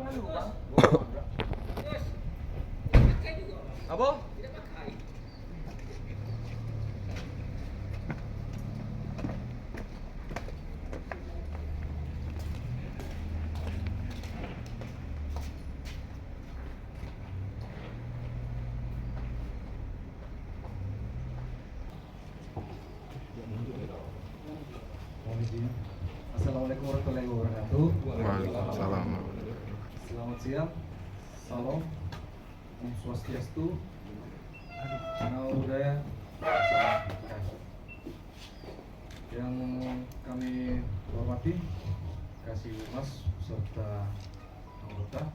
Apa? Assalamualaikum warahmatullahi wabarakatuh. Waalaikumsalam. Selamat siang. Salam. Om Swastiastu. Namo Buddhaya. Yang kami hormati Kasih Humas beserta anggota,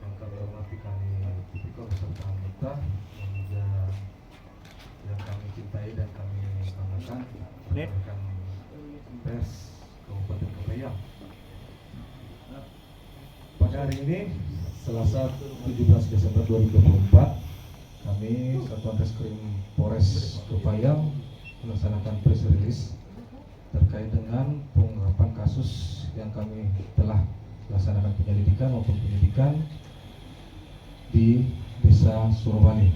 yang kami hormati kami tipikor beserta anggota, dan juga yang kami cintai dan kami banggakan rekan pers Kabupaten Kepayang. Pada hari ini Selasa 17 Desember 2024, kami Satuan Reskrim Polres Kepayang melaksanakan press release terkait dengan pengungkapan kasus yang kami telah laksanakan penyelidikan maupun penyidikan di Desa Surabali.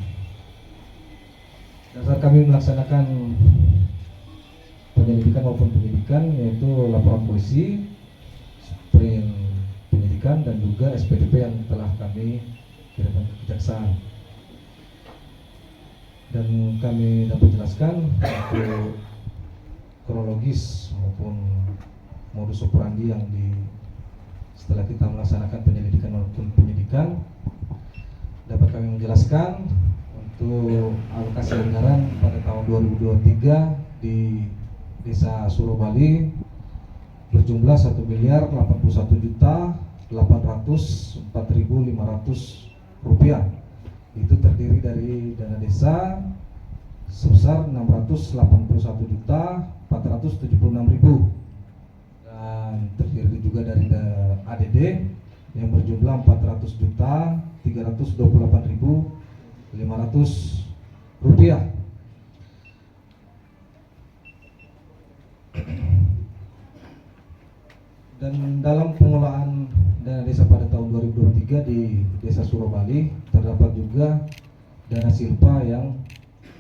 Dasar kami melaksanakan penyelidikan maupun penyidikan yaitu laporan polisi, sprint penyidikan, dan juga SPDP yang telah kami kirimkan ke kejaksaan. Dan kami dapat jelaskan untuk kronologis maupun modus operandi yang setelah kita melaksanakan penyelidikan maupun penyidikan, dapat kami menjelaskan untuk alokasi anggaran pada tahun 2023 di Desa Surabali berjumlah 1.81.804.500 rupiah. Itu terdiri dari dana desa sebesar 681.476.000 dan terdiri juga dari ADD yang berjumlah 400.328.500 rupiah. Dan dalam pengelolaan dana desa pada tahun 2023 di Desa Surabali terdapat juga dana silpa yang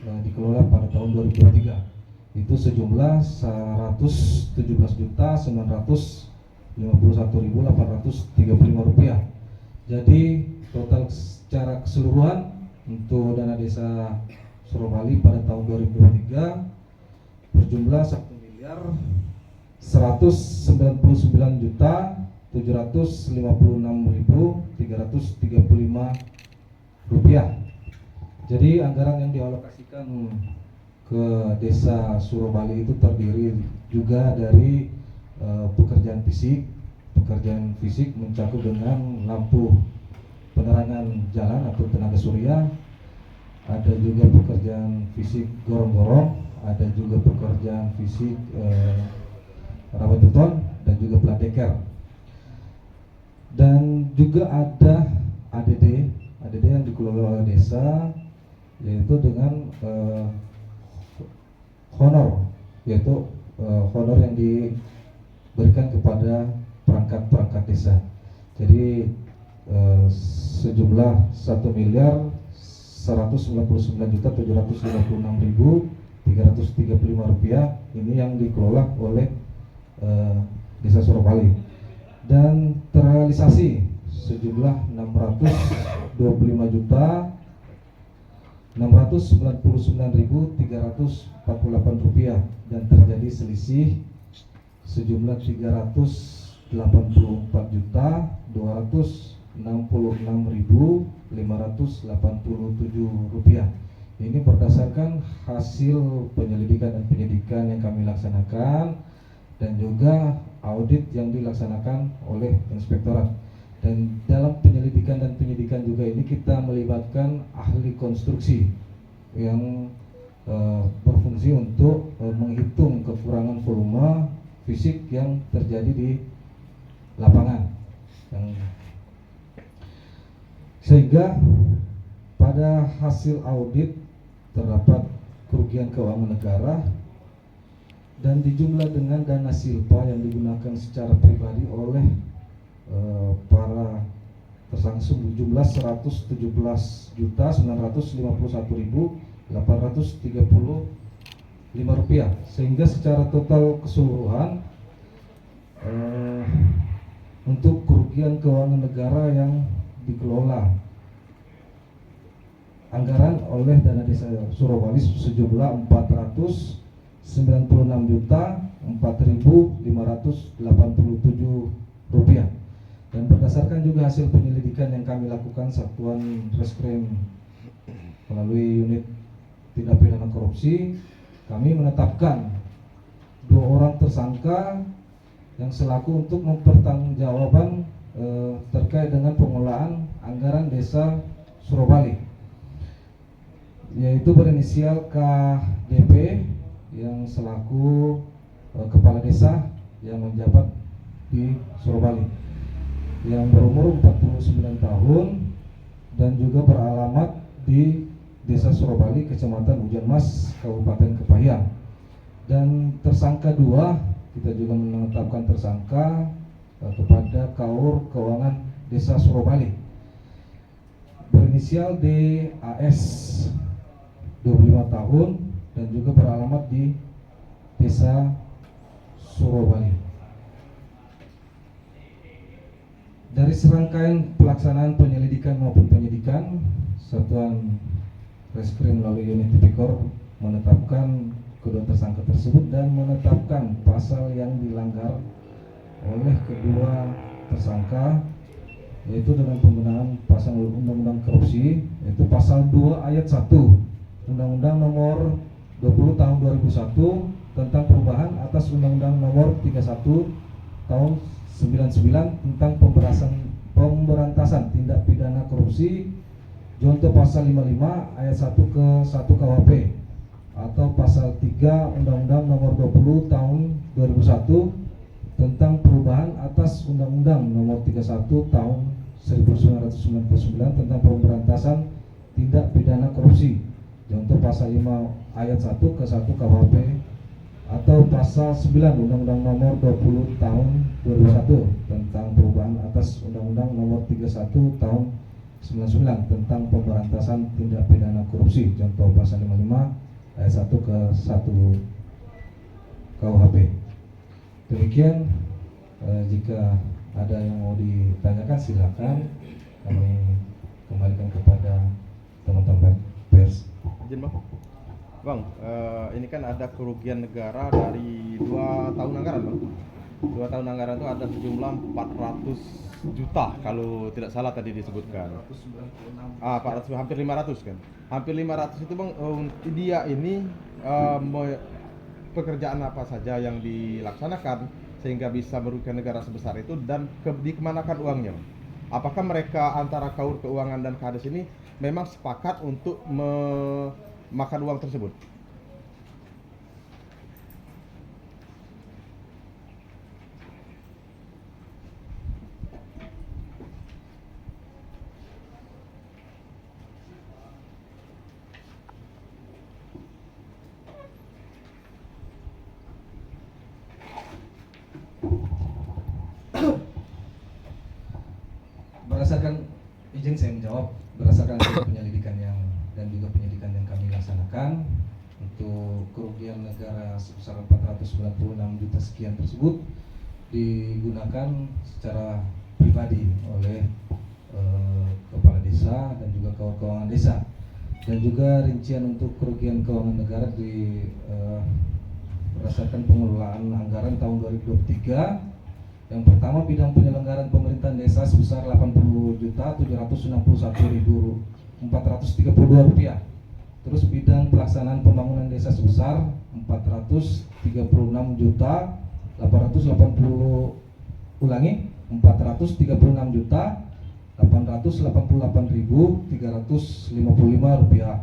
dikelola pada tahun 2023, itu sejumlah 117.951.835 rupiah. Jadi total secara keseluruhan untuk dana desa Surabali pada tahun 2023 berjumlah 1.799.756.335 rupiah. Jadi anggaran yang dialokasikan ke Desa Surabali itu terdiri juga dari pekerjaan fisik mencakup dengan lampu penerangan jalan atau tenaga surya, ada juga pekerjaan fisik gorong-gorong, ada juga pekerjaan fisik rawat beton, dan juga plat deker. Dan juga ada ADD yang dikelola oleh desa, yaitu dengan honor, yaitu honor yang diberikan kepada perangkat desa. Jadi sejumlah 1.199.756.335 rupiah ini yang dikelola oleh Desa Surabali, dan terrealisasi sejumlah 629.348 rupiah, dan terjadi selisih sejumlah 384.266.587 rupiah. Ini berdasarkan hasil penyelidikan dan penyidikan yang kami laksanakan, dan juga audit yang dilaksanakan oleh inspektorat. Dan dalam penyelidikan dan penyidikan juga ini kita melibatkan ahli konstruksi yang berfungsi untuk menghitung kekurangan volume fisik yang terjadi di lapangan, sehingga pada hasil audit terdapat kerugian keuangan negara, dan dijumlah dengan dana silpa yang digunakan secara pribadi oleh para tersangka jumlah 117.951.835 rupiah, sehingga secara total keseluruhan untuk kerugian keuangan negara yang dikelola anggaran oleh dana desa Surabali sejumlah 496.4.587 rupiah. Dan berdasarkan juga hasil penyelidikan yang kami lakukan Satuan Reskrim melalui unit tindak pidana korupsi, kami menetapkan 2 orang tersangka yang selaku untuk mempertanggungjawabkan terkait dengan pengelolaan anggaran desa Surabali, yaitu berinisial KDP yang selaku kepala desa yang menjabat di Surabali, yang berumur 49 tahun dan juga beralamat di Desa Surabali, Kecamatan Hujan Mas, Kabupaten Kepahyang. Dan tersangka 2, kita juga menetapkan tersangka kepada Kaur Keuangan Desa Surabali, berinisial DAS, 25 tahun dan juga beralamat di Desa Surabali. Dari serangkaian pelaksanaan penyelidikan maupun penyidikan, Satuan Reskrim melalui unit Tipikor menetapkan kedua tersangka tersebut dan menetapkan pasal yang dilanggar oleh kedua tersangka, yaitu dengan penggunaan pasal Undang-Undang Korupsi, yaitu pasal 2 ayat 1 Undang-Undang Nomor 20 Tahun 2001 tentang perubahan atas Undang-Undang Nomor 31 Tahun 99 tentang pemberantasan tindak pidana korupsi, contoh pasal 55 ayat 1 ke 1 KUHP, atau pasal 3 Undang-Undang Nomor 20 Tahun 2001 tentang perubahan atas Undang-Undang Nomor 31 Tahun 1999 tentang pemberantasan tindak pidana korupsi, contoh pasal 5 ayat 1 ke 1 KUHP, atau pasal 9 Undang-Undang Nomor 20 Tahun 2001 tentang perubahan atas Undang-Undang Nomor 31 Tahun 99 tentang pemberantasan tindak pidana korupsi, contoh pasal 55 ayat 1 ke 1 KUHP. Demikian, jika ada yang mau ditanyakan silakan, kami kembalikan kepada teman-teman pers. Izin Bang, ini kan ada kerugian negara dari 2 tahun anggaran, Bang. 2 tahun anggaran itu ada sejumlah 400 juta kalau tidak salah tadi disebutkan. 400, hampir 500 kan. Hampir 500 itu, Bang, dia ini pekerjaan apa saja yang dilaksanakan sehingga bisa merugikan negara sebesar itu, dan dikemanakan uangnya? Apakah mereka antara Kaur Keuangan dan Kades ini memang sepakat untuk makan uang tersebut? Berdasarkan, izin saya menjawab, berdasarkan penyelidikan dan juga penyidikan yang kami laksanakan, untuk kerugian negara sebesar 496 juta sekian tersebut digunakan secara pribadi oleh kepala desa dan juga kawan keuangan desa, dan juga rincian untuk kerugian keuangan negara berdasarkan pengelolaan anggaran tahun 2023. Yang pertama, bidang penyelenggaraan pemerintahan desa sebesar 80.761.432 rupiah. Terus bidang pelaksanaan pembangunan desa sebesar 436.888.355 rupiah.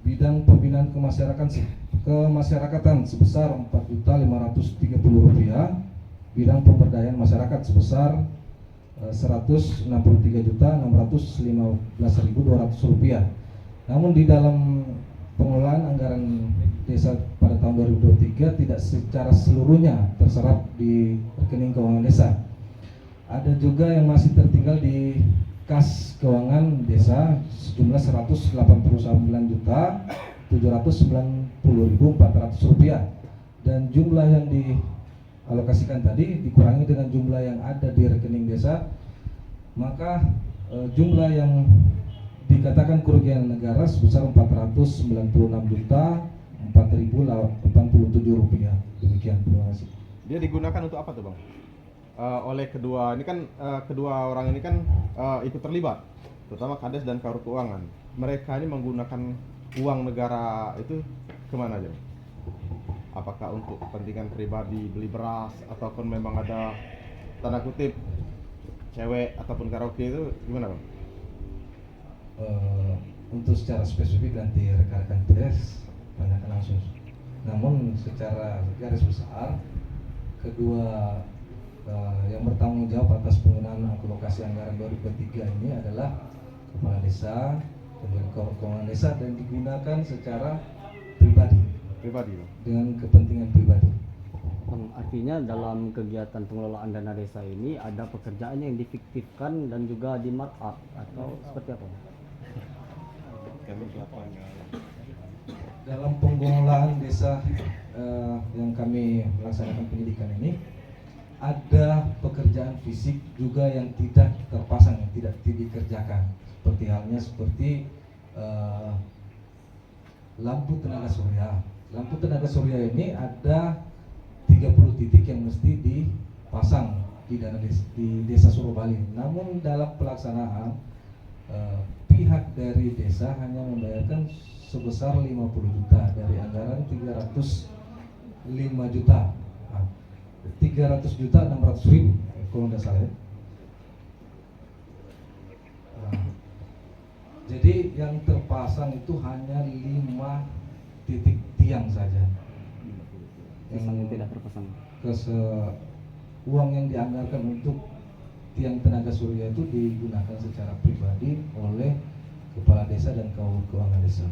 Bidang pembinaan kemasyarakatan sebesar 4.530 rupiah. Bidang pemberdayaan masyarakat sebesar 163.615.200 rupiah. Namun di dalam pengelolaan anggaran desa pada tahun 2023 tidak secara seluruhnya terserap di rekening keuangan desa. Ada juga yang masih tertinggal di kas keuangan desa sejumlah 189.790.400 rupiah, dan jumlah yang dialokasikan tadi dikurangi dengan jumlah yang ada di rekening desa, maka jumlah yang dikatakan kerugian negara sebesar 496.004.087 rupiah. Demikian, terima kasih. Dia digunakan untuk apa tuh bang? Oleh kedua ini kan kedua orang ini kan ikut terlibat, terutama Kades dan Kaur Keuangan. Mereka ini menggunakan uang negara itu kemana aja? Apakah untuk kepentingan pribadi beli beras, ataupun memang ada tanda kutip cewek ataupun karaoke, itu gimana bang? Untuk secara spesifik nanti rekan-rekan pers tanyakan langsung. Namun secara garis besar, kedua yang bertanggung jawab atas penggunaan alokasi anggaran 2023 ini adalah kepala desa dan keuangan desa, dan digunakan secara pribadi dengan kepentingan pribadi. Artinya dalam kegiatan pengelolaan dana desa ini ada pekerjaan yang difiktifkan dan juga di markup atau seperti apa? Dalam pengelolaan desa yang kami melaksanakan pendidikan ini, ada pekerjaan fisik juga yang tidak terpasang, yang tidak dikerjakan, seperti halnya lampu tenaga surya. Lampu tenaga surya ini ada 30 titik yang mesti dipasang di desa Surabali. Namun dalam pelaksanaan pihak dari desa hanya membayarkan sebesar 50 juta dari anggaran 305 juta. 300 juta 600 ribu kalau nggak salah ya. Jadi yang terpasang itu hanya 5 titik tiang saja. Yang tidak terpasang. Uang yang dianggarkan untuk tiang tenaga surya itu digunakan secara pribadi oleh kepala desa dan keuangan desa.